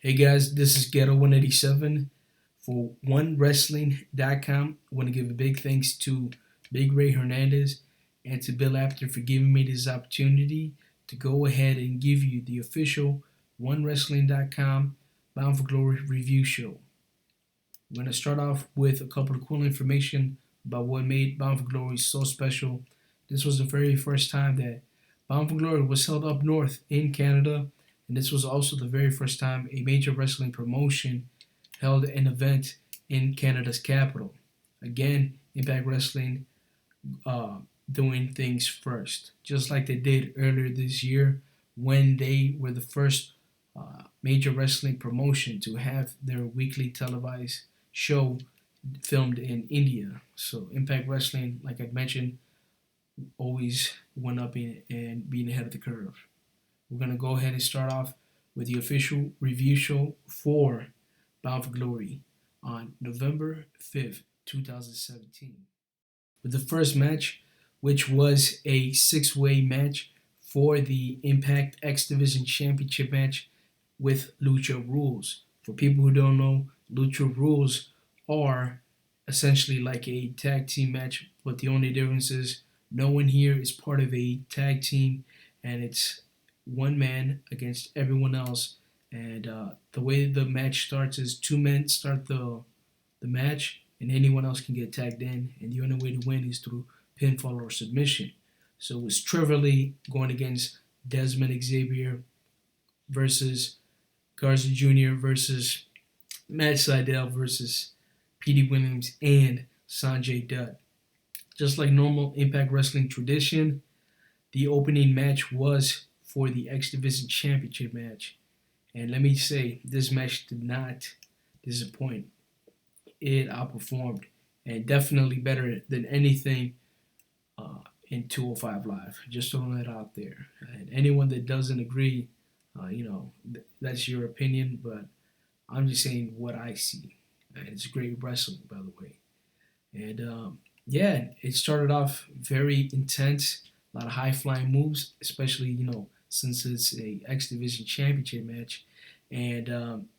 Hey guys, this is Ghetto 187 for OneWrestling.com. I want to give a big thanks to Big Ray Hernandez and to Bill Apter for giving me this opportunity to go ahead and give you the official OneWrestling.com Bound for Glory review show. I'm going to start off with a couple of cool information about what made Bound for Glory so special. This was the very first time that Bound for Glory was held up north in Canada, and this was also the very first time a major wrestling promotion held an event in Canada's capital. Again, Impact Wrestling doing things first, just like they did earlier this year when they were the first major wrestling promotion to have their weekly televised show filmed in India. So Impact Wrestling, like I mentioned, always went up in and being ahead of the curve. We're gonna go ahead and start off with the official review show for Bound for Glory on November 5th, 2017. With the first match, which was a six-way match for the Impact X Division Championship match with Lucha Rules. For people who don't know, Lucha Rules are essentially like a tag team match, but the only difference is no one here is part of a tag team, and it's one man against everyone else. And the way the match starts is two men start the match, and anyone else can get tagged in. And the only way to win is through pinfall or submission. So it was Trevor Lee going against Dezmond Xavier versus Garza Jr. versus Matt Sydal versus Petey Williams and Sonjay Dutt. Just like normal Impact Wrestling tradition, the opening match was for the X Division Championship match. And let me say, this match did not disappoint. It outperformed, and definitely better than anything in 205 Live. Just throwing that out there. And anyone that doesn't agree, that's your opinion, but I'm just saying what I see. And it's great wrestling, by the way. And yeah, it started off very intense, a lot of high flying moves, especially since it's a X Division Championship match. And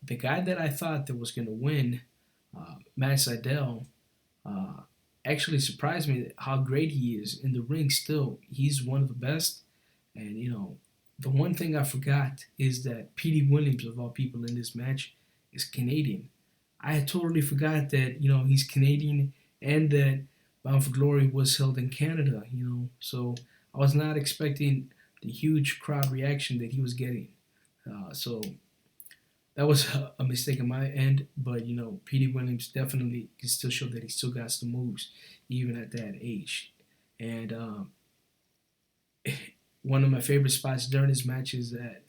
the guy that I thought that was going to win, Matt Sydal, actually surprised me how great he is in the ring. Still, he's one of the best. And the one thing I forgot is that Petey Williams, of all people in this match, is Canadian. I had totally forgot that he's Canadian and that Bound for Glory was held in Canada. So I was not expecting the huge crowd reaction that he was getting. So that was a mistake on my end, but Petey Williams definitely can still show that he still got some moves even at that age. And one of my favorite spots during this match is that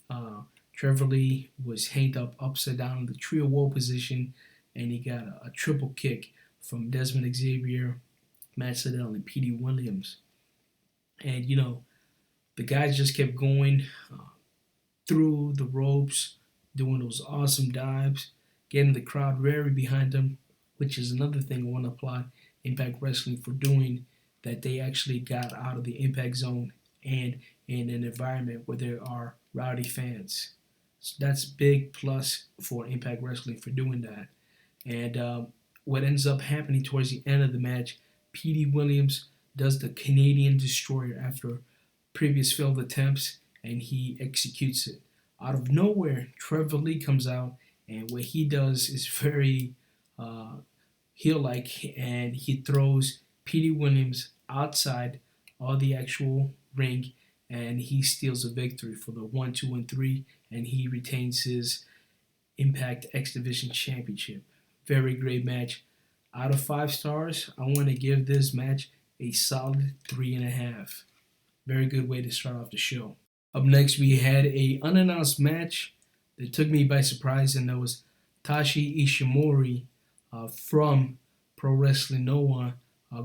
Trevor Lee was hanged up upside down in the trio wall position, and he got a triple kick from Dezmond Xavier, Matt Sydal, and Petey Williams. And the guys just kept going through the ropes, doing those awesome dives, getting the crowd very behind them, which is another thing I want to applaud Impact Wrestling for doing, that they actually got out of the Impact Zone and in an environment where there are rowdy fans. So that's big plus for Impact Wrestling for doing that. And what ends up happening towards the end of the match, Petey Williams does the Canadian Destroyer after previous failed attempts, and he executes it. Out of nowhere, Trevor Lee comes out, and what he does is very heel-like, and he throws Petey Williams outside of the actual ring, and he steals a victory for the 1, 2, and 3, and he retains his Impact X Division Championship. Very great match. Out of 5 stars, I want to give this match a solid 3.5. Very good way to start off the show. Up next, we had a unannounced match that took me by surprise, and that was Taiji Ishimori from Pro Wrestling Noah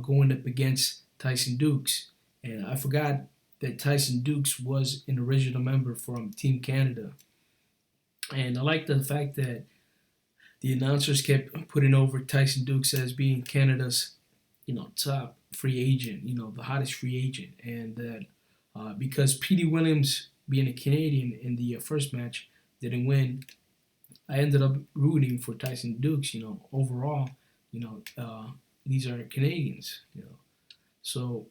going up against Tyson Dukes. And I forgot that Tyson Dukes was an original member from Team Canada. And I like the fact that the announcers kept putting over Tyson Dukes as being Canada's, top free agent, the hottest free agent. And that because Petey Williams, being a Canadian in the first match, didn't win, I ended up rooting for Tyson Dukes. Overall, you know, these are Canadians. So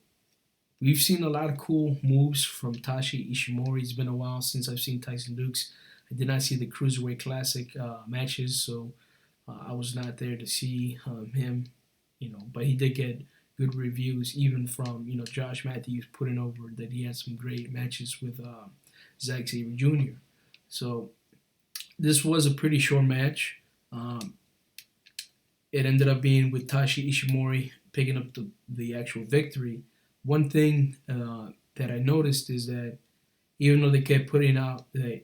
we've seen a lot of cool moves from Tashi Ishimori. It's been a while since I've seen Tyson Dukes. I did not see the Cruiserweight Classic matches, so I was not there to see him. But he did get good reviews, even from Josh Matthews putting over that he had some great matches with Zack Xavier Jr. So this was a pretty short match. Um, it ended up being with Tashi Ishimori picking up the actual victory. One thing that I noticed is that even though they kept putting out that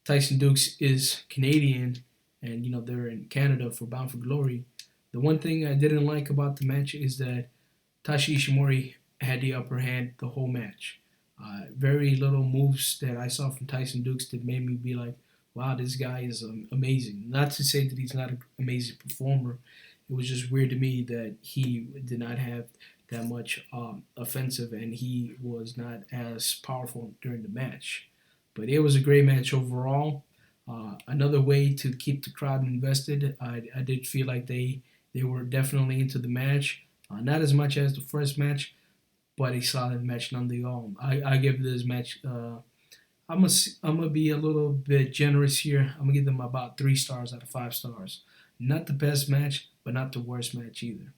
Tyson Dukes is Canadian and they're in Canada for Bound for Glory, the one thing I didn't like about the match is that Tashi Ishimori had the upper hand the whole match. Very little moves that I saw from Tyson Dukes that made me be like, wow, this guy is amazing. Not to say that he's not an amazing performer. It was just weird to me that he did not have that much offensive and he was not as powerful during the match. But it was a great match overall. Another way to keep the crowd invested, I did feel like they were definitely into the match. Not as much as the first match, but a solid match nonetheless. I give this match. I'm gonna be a little bit generous here. I'm gonna give them about 3 stars out of 5 stars. Not the best match, but not the worst match either.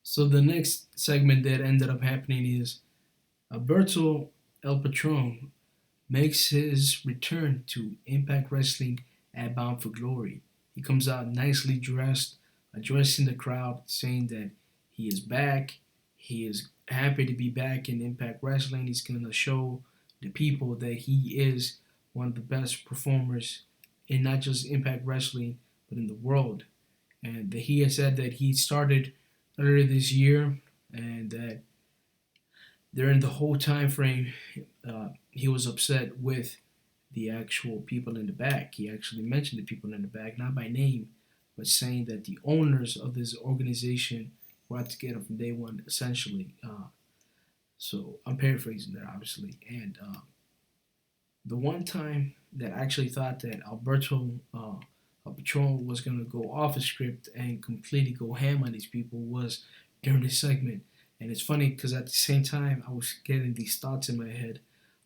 So the next segment that ended up happening is Alberto El Patron makes his return to Impact Wrestling at Bound for Glory. He comes out nicely dressed, addressing the crowd, saying that he is back. He is happy to be back in Impact Wrestling. He's going to show the people that he is one of the best performers in not just Impact Wrestling, but in the world. And that he has said that he started earlier this year and that during the whole time frame, he was upset with the actual people in the back. He actually mentioned the people in the back, not by name, but saying that the owners of this organization were out to get him from day one, essentially. So I'm paraphrasing that, obviously. And the one time that I actually thought that Alberto Patron was going to go off the script and completely go ham on these people was during this segment. And it's funny because at the same time, I was getting these thoughts in my head.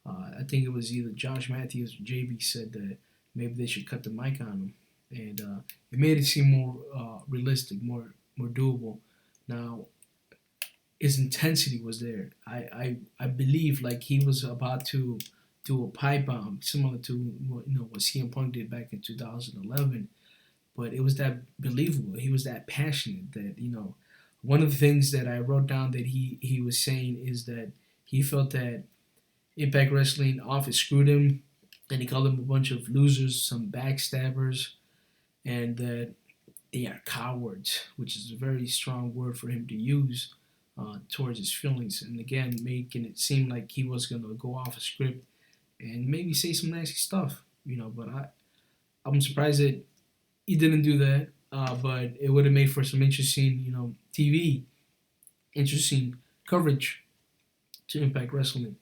I think it was either Josh Matthews or JB said that maybe they should cut the mic on him. And it made it seem more realistic, more doable. Now, his intensity was there. I believe like he was about to do a pipe bomb similar to what CM Punk did back in 2011, but it was that believable. He was that passionate that one of the things that I wrote down that he was saying is that he felt that Impact Wrestling office screwed him, and he called them a bunch of losers, some backstabbers, and that they are cowards, which is a very strong word for him to use towards his feelings. And again, making it seem like he was going to go off a script and maybe say some nasty stuff, But I'm surprised that he didn't do that. But it would have made for some interesting, TV, interesting coverage to Impact Wrestling.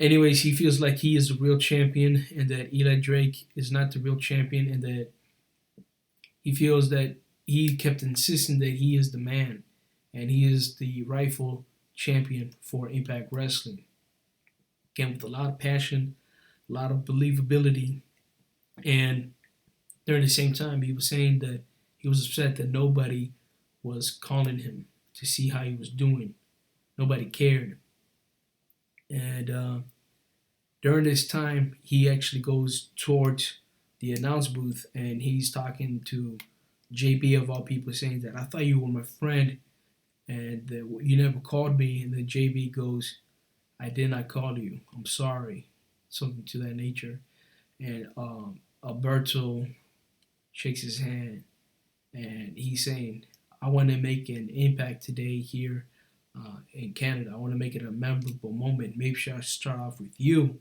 Anyways, he feels like he is the real champion and that Eli Drake is not the real champion and that he feels that he kept insisting that he is the man and he is the rightful champion for Impact Wrestling. Again, with a lot of passion, a lot of believability, and during the same time, he was saying that he was upset that nobody was calling him to see how he was doing. Nobody cared. And during this time, he actually goes towards the announce booth and he's talking to JB of all people, saying that I thought you were my friend and that you never called me. And then JB goes, I did not call you. I'm sorry. Something to that nature. And Alberto shakes his hand and he's saying, I want to make an impact today here in Canada. I want to make it a memorable moment. Maybe I should start off with you.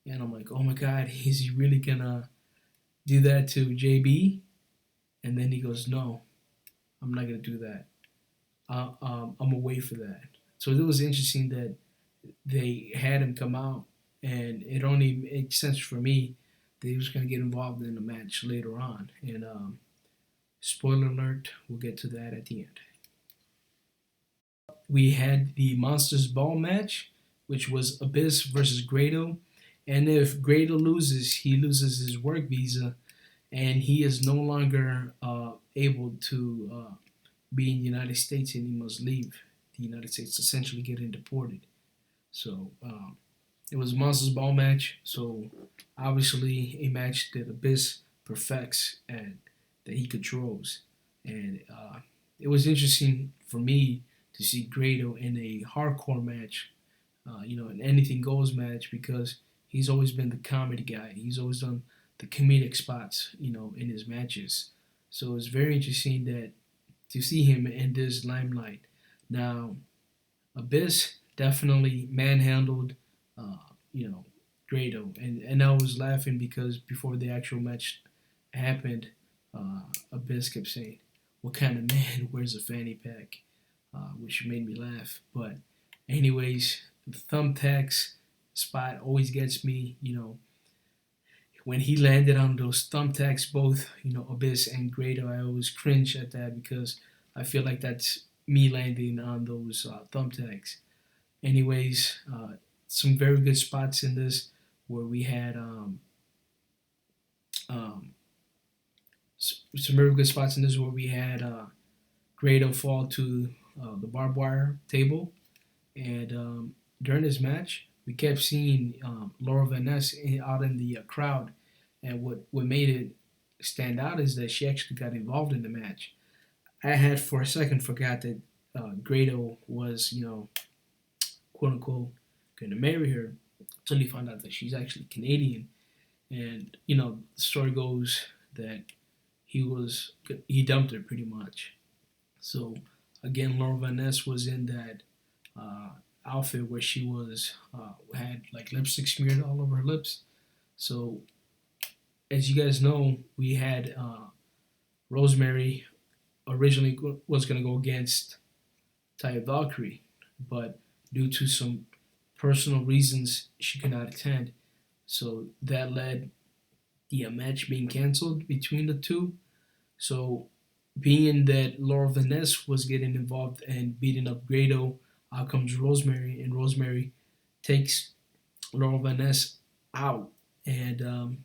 And I'm like, oh my God, is he really going to do that to JB? And then he goes, no, I'm not going to do that. I'm away for that. So it was interesting that they had him come out, and it only makes sense for me that he was going to get involved in the match later on. And spoiler alert, we'll get to that at the end. We had the Monsters Ball match, which was Abyss versus Grado. And if Grado loses, he loses his work visa, and he is no longer able to be in the United States, and he must leave the United States, essentially getting deported. So it was a Monsters Ball match. So obviously a match that Abyss perfects and that he controls. And it was interesting for me to see Grado in a hardcore match, an anything goes match, because he's always been the comedy guy. He's always done the comedic spots, in his matches. So it's very interesting that to see him in this limelight. Now, Abyss definitely manhandled, Grado, and I was laughing because before the actual match happened, Abyss kept saying, "What kind of man wears a fanny pack?" Which made me laugh. But anyways, the thumbtacks spot always gets me. When he landed on those thumbtacks, both Abyss and Grado, I always cringe at that because I feel like that's me landing on those thumbtacks. Anyways, some very good spots in this where we had some very good spots in this where we had Grado fall to the barbed wire table, and during this match, we kept seeing Laura Van Ness out in the crowd, and what made it stand out is that she actually got involved in the match. I had for a second forgot that Grado was, quote unquote, going to marry her until he found out that she's actually Canadian. And, the story goes that he dumped her pretty much. So, again, Laura Van Ness was in that outfit where she was, had like lipstick smeared all over her lips. So, as you guys know, we had Rosemary originally was going to go against Taya Valkyrie, but due to some personal reasons, she could not attend. So that led the match being canceled between the two. So being that Laura Van Ness was getting involved and beating up Grado, out comes Rosemary, and Rosemary takes Laura Van Ness out. And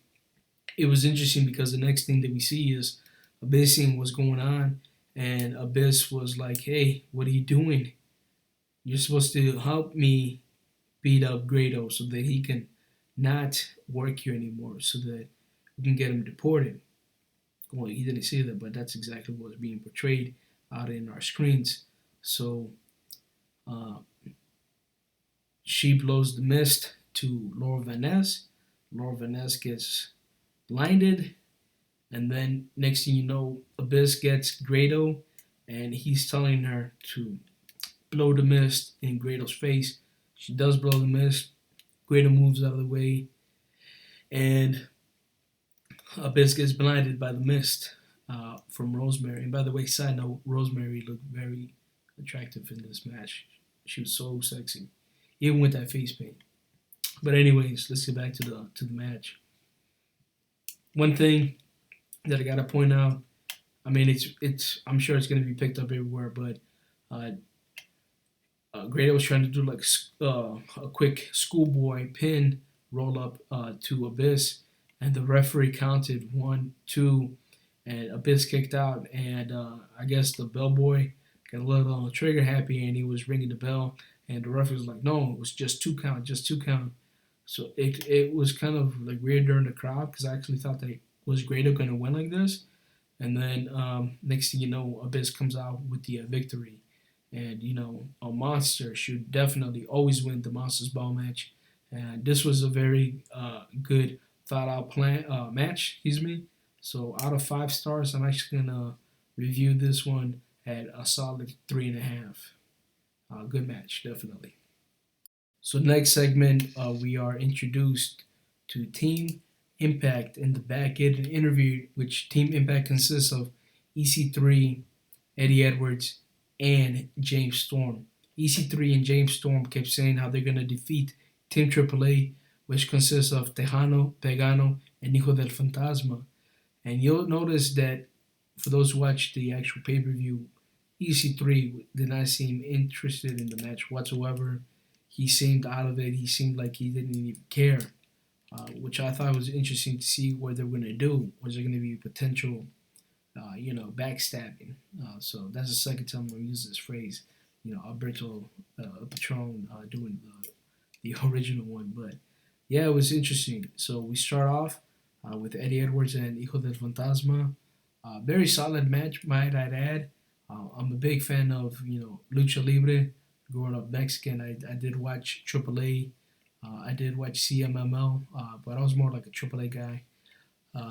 it was interesting because the next thing that we see is Abyss seeing what's going on, and Abyss was like, "Hey, what are you doing? You're supposed to help me beat up Grado so that he can not work here anymore, so that we can get him deported." Well, he didn't say that, but that's exactly what's being portrayed out in our screens. So she blows the mist to Laura Van Ness. Laura Van Ness gets blinded, and then next thing you know, Abyss gets Grado, and he's telling her to blow the mist in Grado's face. She does blow the mist. Grado moves out of the way, and Abyss gets blinded by the mist from Rosemary. And by the way, side note, Rosemary looked very attractive in this match. She was so sexy, even with that face paint. But anyways, let's get back to the match. One thing that I gotta point out, I mean, it's I'm sure it's gonna be picked up everywhere, but Grado was trying to do like a quick schoolboy pin roll up to Abyss, and the referee counted 1, 2, and Abyss kicked out, and I guess the bellboy got a little trigger happy, and he was ringing the bell, and the referee was like, "No, it was just 2 count, just 2 count." So it was kind of like weird during the crowd because I actually thought that was Grado going to win like this, and then next thing you know, Abyss comes out with the victory. And a monster should definitely always win the Monsters Ball match, and this was a very good thought out plan match. Excuse me. So out of 5 stars, I'm actually gonna review this one at a solid 3.5. Good match, definitely. So next segment, we are introduced to Team Impact in the back end interview, which Team Impact consists of EC3, Eddie Edwards, and James Storm. EC3 and James Storm kept saying how they're going to defeat Team AAA, which consists of Texano, Pagano, and Hijo del Fantasma. And you'll notice that for those who watched the actual pay-per-view, EC3 did not seem interested in the match whatsoever. He seemed out of it. He seemed like he didn't even care, which I thought was interesting to see what they're going to do. Was there going to be potential, backstabbing? So that's the second time I use this phrase. Alberto Patron doing the original one. But yeah, it was interesting. So we start off with Eddie Edwards and Hijo del Fantasma. Very solid match, might I add. I'm a big fan of lucha libre. Growing up Mexican, I did watch AAA. I did watch CMML, but I was more like a AAA guy.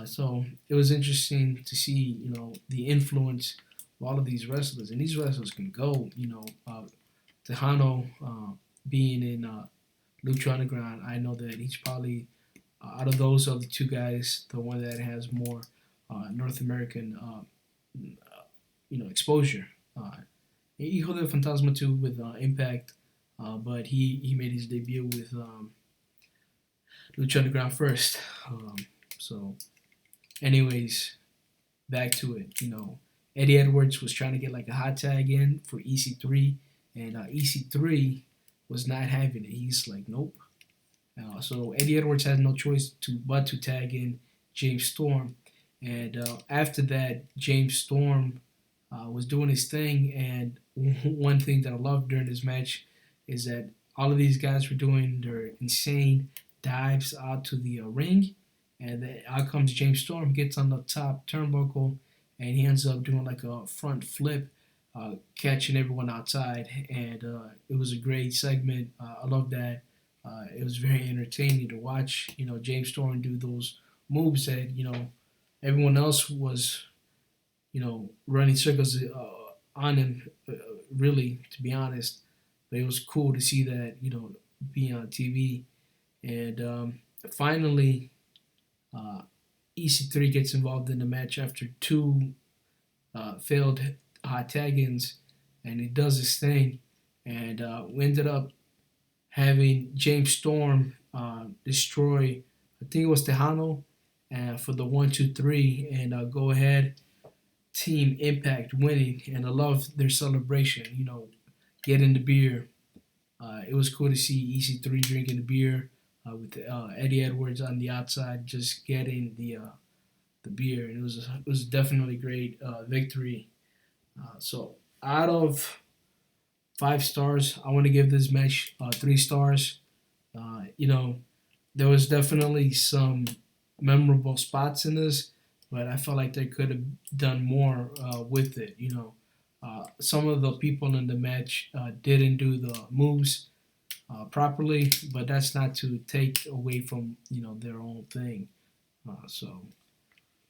So it was interesting to see the influence of all of these wrestlers, and these wrestlers can go. Texano being in Lucha Underground, I know that he's probably out of those other two guys, the one that has more North American exposure. Hijo del Fantasma too with Impact, but he made his debut with Lucha Underground first. So, anyways, back to it. Eddie Edwards was trying to get like a hot tag in for EC3, and EC3 was not having it. He's like, nope. So Eddie Edwards had no choice but to tag in James Storm, and after that, James Storm was doing his thing. And one thing that I loved during this match is that all of these guys were doing their insane dives out to the ring, and then out comes James Storm, gets on the top turnbuckle, and he ends up doing like a front flip, catching everyone outside. And it was a great segment. I love that. It was very entertaining to watch. James Storm do those moves that everyone else was running circles on him. Really, to be honest, but it was cool to see that being on TV. And finally, EC3 gets involved in the match after two failed hot tag-ins, and he does his thing. And we ended up having James Storm destroy, I think it was Texano, for the 1-2-3, and go ahead. Team Impact winning, and I love their celebration. Getting the beer. It was cool to see EC3 drinking the beer with Eddie Edwards on the outside, just getting the beer, and it was definitely a great victory. So out of 5 stars, I want to give this match 3 stars. There was definitely some memorable spots in this, but I felt like they could have done more with it. Some of the people in the match didn't do the moves properly, but that's not to take away from their own thing. So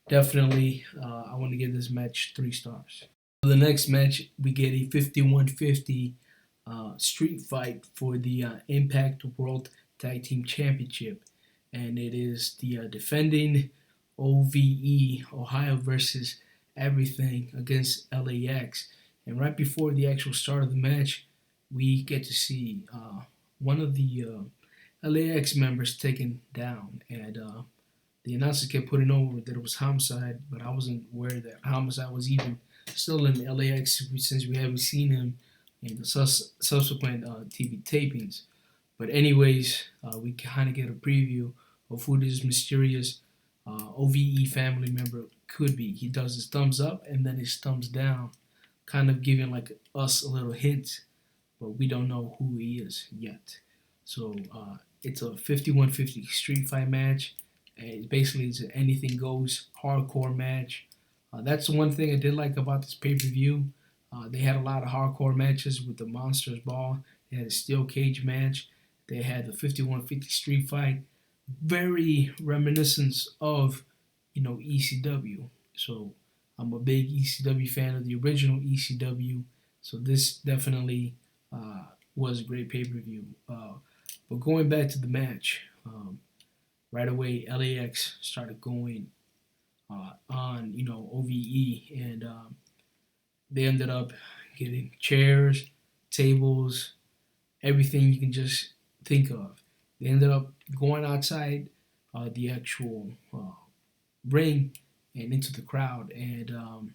definitely, I want to give this match 3 stars. For the next match, we get a 51-50 street fight for the Impact World Tag Team Championship, and it is the defending OVE, Ohio versus Everything, against LAX. And right before the actual start of the match, we get to see one of the LAX members taken down, and the announcer kept putting over that it was Homicide, but I wasn't aware that Homicide was even still in LAX since we haven't seen him in the subsequent TV tapings. But anyways, we kind of get a preview of who this mysterious OVE family member could be. He does his thumbs up and then his thumbs down, kind of giving like us a little hint, but we don't know who he is yet. So it's a 51-50 street fight match. And basically, it's an anything goes hardcore match. That's the one thing I did like about this pay-per-view. They had a lot of hardcore matches with the Monsters Ball. They had a steel cage match. They had the 51-50 street fight. Very reminiscent of, ECW. So I'm a big ECW fan of the original ECW. So this definitely was a great pay-per-view. But going back to the match, right away LAX started going on, OVE, and they ended up getting chairs, tables, everything you can just think of. They ended up going outside the actual ring and into the crowd. And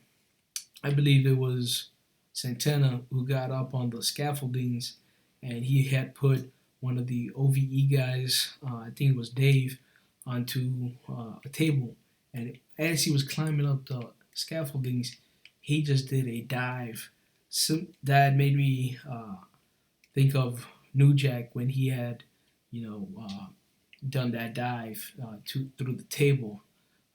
I believe it was Santana who got up on the scaffoldings, and he had put one of the OVE guys, I think it was Dave, onto a table. And as he was climbing up the scaffoldings, he just did a dive. That made me think of New Jack when he had, done that dive through the table,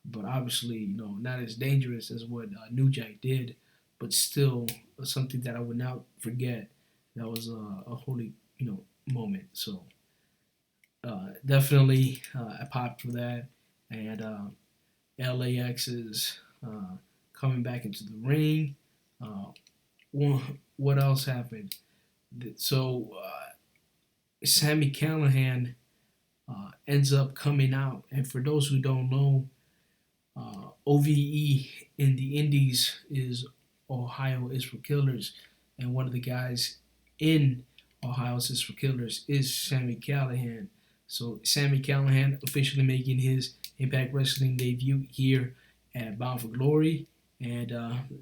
but obviously, not as dangerous as what New Jack did, but still something that I would not forget. That was a holy, moment. So definitely, I popped for that, and LAX is coming back into the ring. Uh, what else happened? So Sammy Callahan ends up coming out, and for those who don't know, OVE in the Indies is Ohio is for Killers, and one of the guys in Ohio is for Killers is Sammy Callahan. So Sammy Callahan officially making his Impact Wrestling debut here at Bound for Glory, and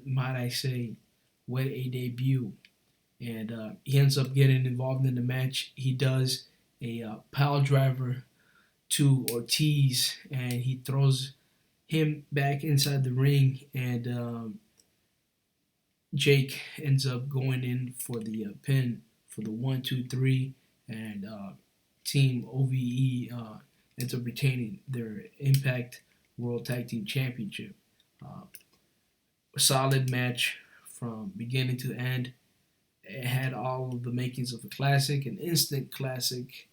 might I say, what a debut! And he ends up getting involved in the match. He does a pile driver to Ortiz, and he throws him back inside the ring, and Jake ends up going in for the pin for the 1, 2, 3, and Team OVE ends up retaining their Impact World Tag Team Championship. A solid match from beginning to end. It had all of the makings of a classic, an instant classic.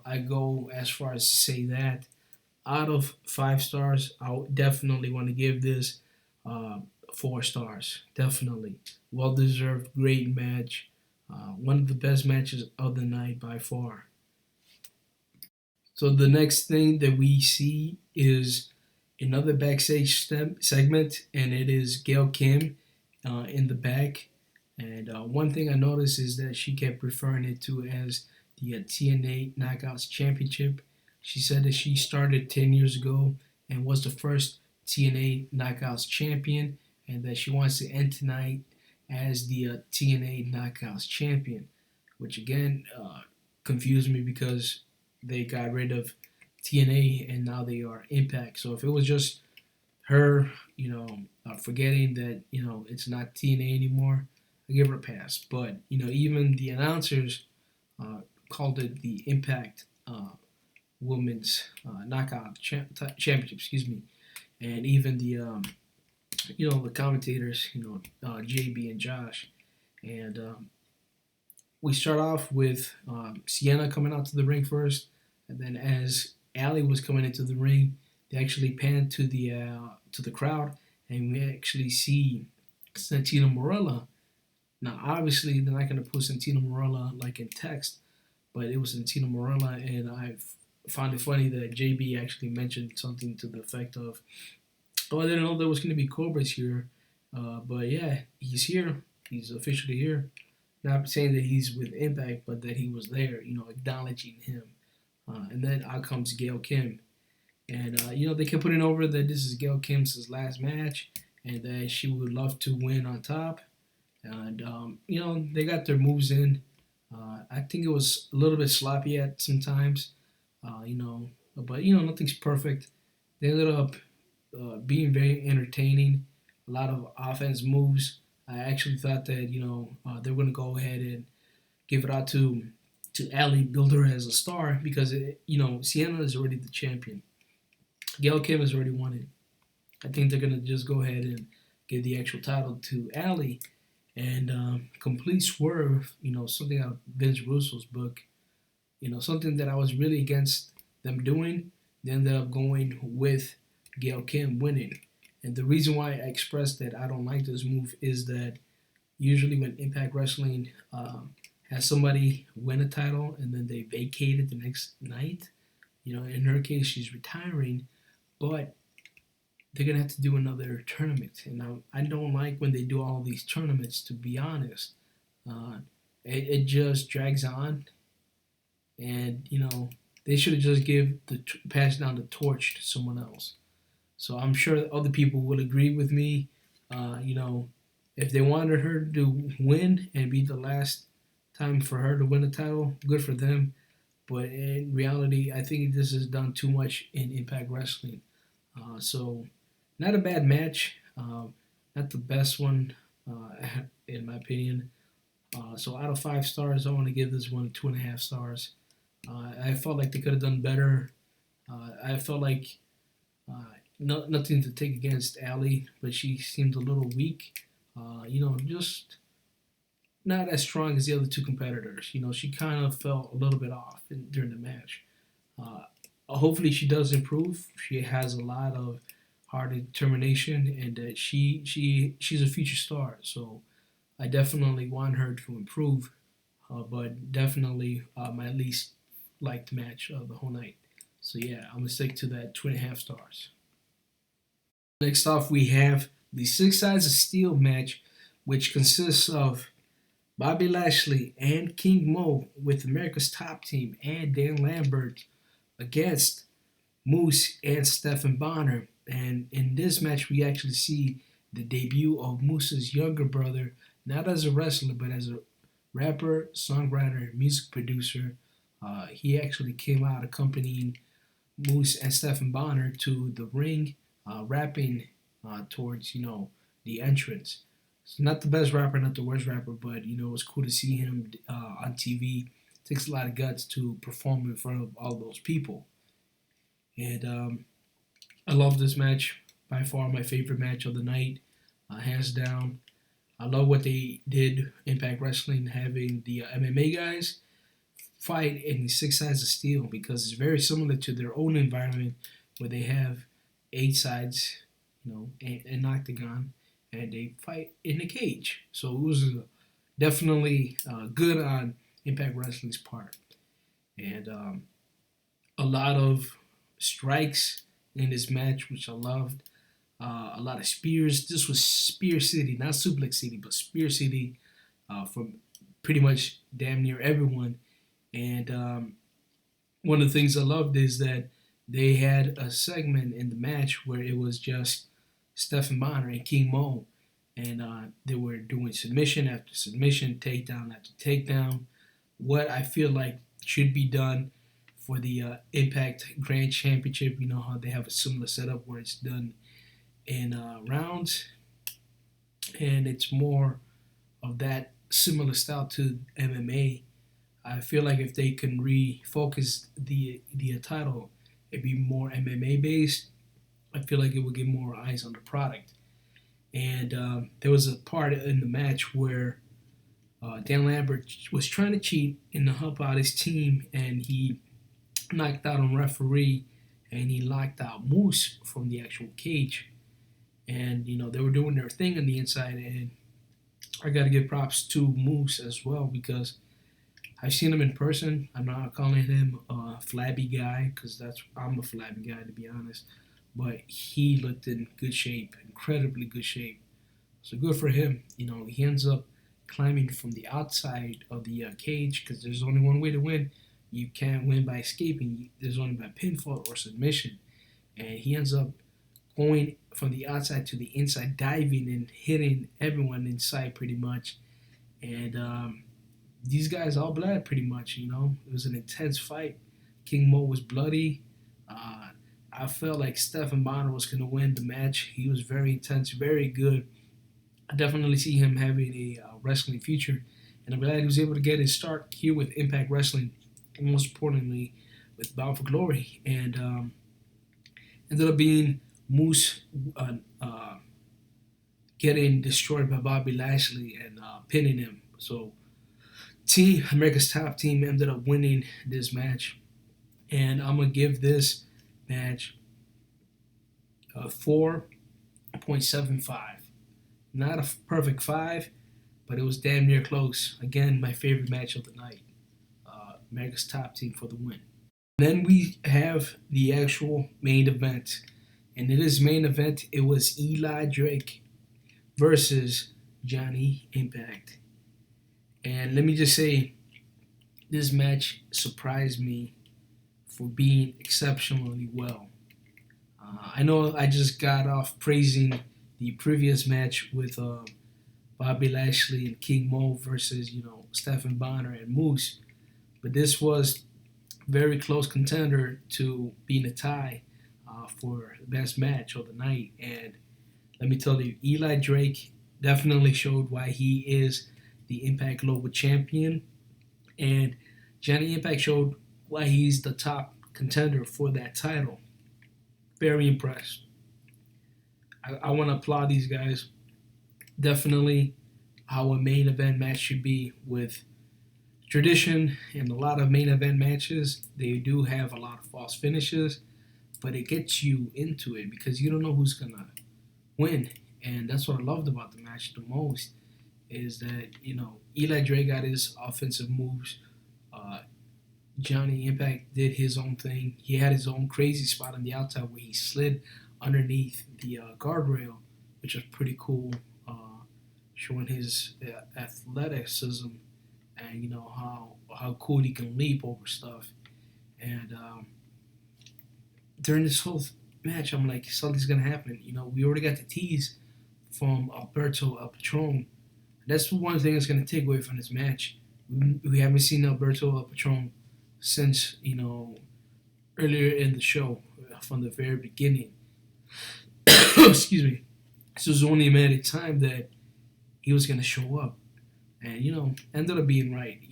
I go as far as to say that out of 5 stars, I definitely want to give this 4 stars. Definitely. Well deserved, great match. One of the best matches of the night by far. So the next thing that we see is another backstage segment, and it is Gail Kim in the back. And one thing I noticed is that she kept referring it to as the TNA Knockouts Championship. She said that she started 10 years ago and was the first TNA Knockouts champion, and that she wants to end tonight as the TNA Knockouts champion, which again confused me because they got rid of TNA and now they are Impact. So if it was just her, forgetting that, it's not TNA anymore, I give her a pass. But, even the announcers called it the Impact Women's Knockout Championship, excuse me. And even the commentators, JB and Josh. And we start off with Sienna coming out to the ring first, and then as Allie was coming into the ring, they actually panned to the crowd, and we actually see Santino Marella. Now, obviously, they're not going to put Santino Marella like in text, but it was Santino Marella, and I found it funny that JB actually mentioned something to the effect of, "Oh, I didn't know there was going to be Cobras here, but yeah, he's here. He's officially here." Not saying that he's with Impact, but that he was there, acknowledging him. And then out comes Gail Kim. And, they kept putting over that this is Gail Kim's last match and that she would love to win on top. And, they got their moves in. I think it was a little bit sloppy at sometimes, but, nothing's perfect. They ended up being very entertaining, a lot of offense moves. I actually thought that they were going to go ahead and give it out to Allie, build her as a star because Sienna is already the champion. Gail Kim has already won it. I think they're going to just go ahead and give the actual title to Allie, and complete swerve. Something out of Vince Russo's book. Something that I was really against them doing. They ended up going with Gail Kim winning. And the reason why I expressed that I don't like this move is that usually when Impact Wrestling has somebody win a title and then they vacate it the next night, in her case she's retiring, but they're going to have to do another tournament. And I don't like when they do all these tournaments, to be honest. It just drags on. And, They should have just passed down the torch to someone else. So I'm sure other people will agree with me. You know, if they wanted her to win and be the last time for her to win a title, good for them. But in reality, I think this has done too much in Impact Wrestling. So, not a bad match. Not the best one, in my opinion. So, out of 5 stars, I want to give this one 2.5 stars. I felt like they could have done better. I felt like nothing to take against Allie, but she seemed a little weak. Just not as strong as the other two competitors. She kind of felt a little bit off during the match. Uh, Hopefully, she does improve. She has a lot of hard determination, and that she's a future star. So I definitely want her to improve. But definitely my least liked match of the whole night. So yeah, I'm gonna stick to that 2.5 stars. Next off, we have the Six Sides of Steel match, which consists of Bobby Lashley and King Mo with America's Top Team and Dan Lambert against Moose and Stephan Bonnar. And in this match, we actually see the debut of Moose's younger brother, not as a wrestler, but as a rapper, songwriter, music producer. He actually came out accompanying Moose and Stephan Bonnar to the ring, rapping towards the entrance. So not the best rapper, not the worst rapper, but it was cool to see him on TV. It takes a lot of guts to perform in front of all those people, and I love this match. By far, my favorite match of the night, hands down. I love what they did, Impact Wrestling, having the MMA guys fight in the Six Sides of Steel, because it's very similar to their own environment where they have 8 sides, an octagon, and they fight in a cage. So it was definitely good on Impact Wrestling's part. And a lot of strikes in this match, which I loved. A lot of spears. This was Spear City, not Suplex City, but Spear City from pretty much damn near everyone. And one of the things I loved is that they had a segment in the match where it was just Stephan Bonnar and King Mo, and they were doing submission after submission, takedown after takedown. What I feel like should be done for the Impact Grand Championship. You know how they have a similar setup where it's done in rounds, and it's more of that similar style to MMA. I feel like if they can refocus the title, it'd be more MMA based. I feel like it would get more eyes on the product. And there was a part in the match where Dan Lambert was trying to cheat and to help out his team, and he knocked out a referee, and he locked out Moose from the actual cage. And they were doing their thing on the inside, and I got to give props to Moose as well, because I've seen him in person. I'm not calling him a flabby guy, because I'm a flabby guy, to be honest. But he looked in good shape, incredibly good shape. So good for him. He ends up climbing from the outside of the cage, because there's only one way to win. You can't win by escaping. There's only by pinfall or submission. And he ends up going from the outside to the inside, diving and hitting everyone inside pretty much. And these guys all bled pretty much. It was an intense fight. King Mo was bloody. I felt like Stephan Bonnar was going to win the match. He was very intense, very good. I definitely see him having a wrestling future, and I'm glad he was able to get his start here with Impact Wrestling, and most importantly, with Bound for Glory. And ended up being Moose getting destroyed by Bobby Lashley and pinning him. So, America's Top Team ended up winning this match, and I'm gonna give this match a 4.75. Not a perfect 5, but it was damn near close. Again, my favorite match of the night. America's Top Team for the win. Then we have the actual main event. And in this main event, it was Eli Drake versus Johnny Impact. And let me just say, this match surprised me for being exceptionally well. I know I just got off praising the previous match with Bobby Lashley and King Mo versus Stephan Bonnar and Moose, but this was very close contender to being a tie for the best match of the night. And let me tell you, Eli Drake definitely showed why he is the Impact Global Champion, and Johnny Impact showed why he's the top contender for that title. Very impressed. I want to applaud these guys. Definitely how a main event match should be, with tradition in a lot of main event matches. They do have a lot of false finishes, but it gets you into it because you don't know who's going to win. And that's what I loved about the match the most, is that, Eli Drake got his offensive moves. Johnny Impact did his own thing. He had his own crazy spot on the outside where he slid underneath the guardrail, which was pretty cool, showing his athleticism and how cool he can leap over stuff. And during this whole match, I'm like, something's gonna happen. We already got the tease from Alberto El Patron. That's one thing that's gonna take away from this match. We haven't seen Alberto El Patron since earlier in the show, from the very beginning. Excuse me. This was only a matter of time that he was gonna show up, and ended up being right.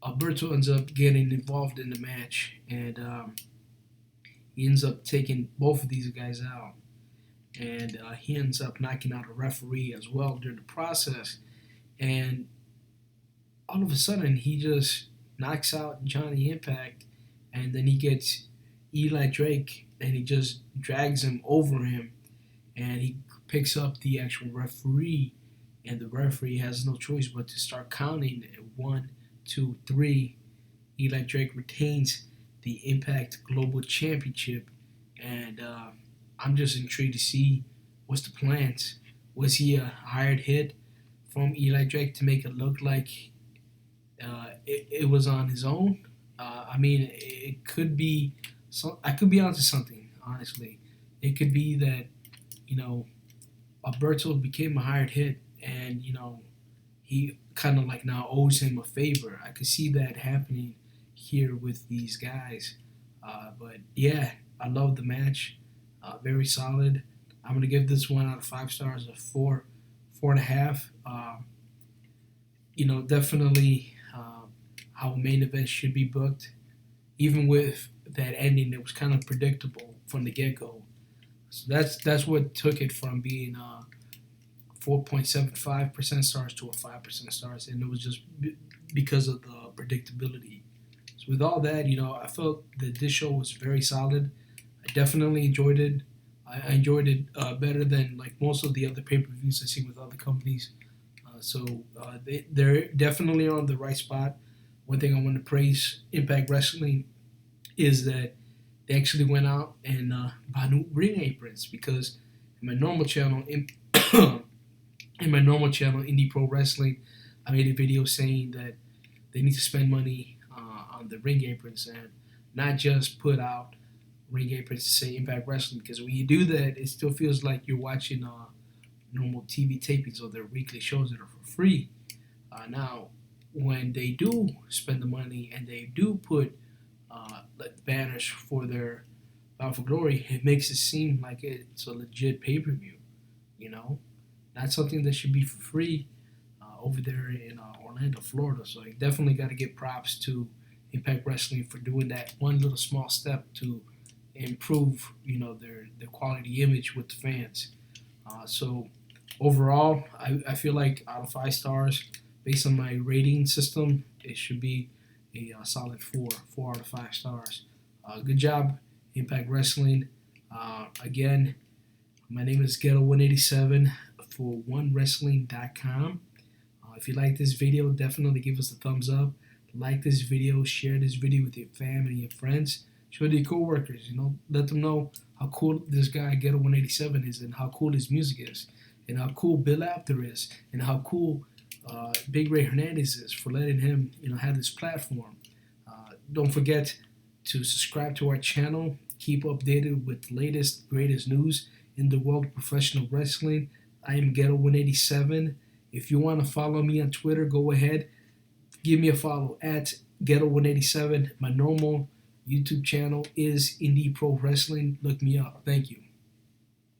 Alberto ends up getting involved in the match, and he ends up taking both of these guys out, and he ends up knocking out a referee as well during the process, and all of a sudden he just knocks out Johnny Impact, and then he gets Eli Drake and he just drags him over him, and he picks up the actual referee, and the referee has no choice but to start counting at 1, 2, 3. Eli Drake retains the Impact Global Championship, and I'm just intrigued to see what's the plans. Was he a hired hit from Eli Drake to make it look like it was on his own? It could be. I could be onto something, honestly. It could be that Alberto became a hired hit, and he kind of like now owes him a favor. I could see that happening here with these guys. But yeah, I love the match. Very solid. I'm gonna give this one out of 5 stars, a 4.5. Definitely how main events should be booked, even with that ending that was kind of predictable from the get-go. So that's what took it from being 4.75% stars to a 5% stars, and it was just because of the predictability. So with all that, I felt that this show was very solid. I definitely enjoyed it. I enjoyed it better than like most of the other pay-per-views I've seen with other companies. They're definitely on the right spot. One thing I want to praise Impact Wrestling is that they actually went out and bought new ring aprons, because in my normal channel, Indie Pro Wrestling, I made a video saying that they need to spend money on the ring aprons and not just put out ring aprons to say Impact Wrestling, because when you do that, it still feels like you're watching normal TV tapings or their weekly shows that are for free. Now, when they do spend the money and they do put banners for their Bound for Glory, it makes it seem like it's a legit pay-per-view, not something that should be for free over there in Orlando, Florida. So you definitely got to give props to Impact Wrestling for doing that one little small step to improve, their quality image with the fans. So overall, I feel like out of 5 stars, based on my rating system, it should be a solid 4 out of 5 stars. Good job, Impact Wrestling. Again, my name is Ghetto187 for OneWrestling.com. If you like this video, definitely give us a thumbs up. Like this video, share this video with your family and your friends. Show your coworkers, let them know how cool this guy Ghetto187 is, and how cool his music is, and how cool Bill Apter is, and how cool Big Ray Hernandez is for letting him, have this platform. Don't forget to subscribe to our channel. Keep updated with the latest, greatest news in the world of professional wrestling. I am Ghetto187. If you want to follow me on Twitter, go ahead. Give me a follow at Ghetto187. My normal YouTube channel is Indie Pro Wrestling. Look me up. Thank you.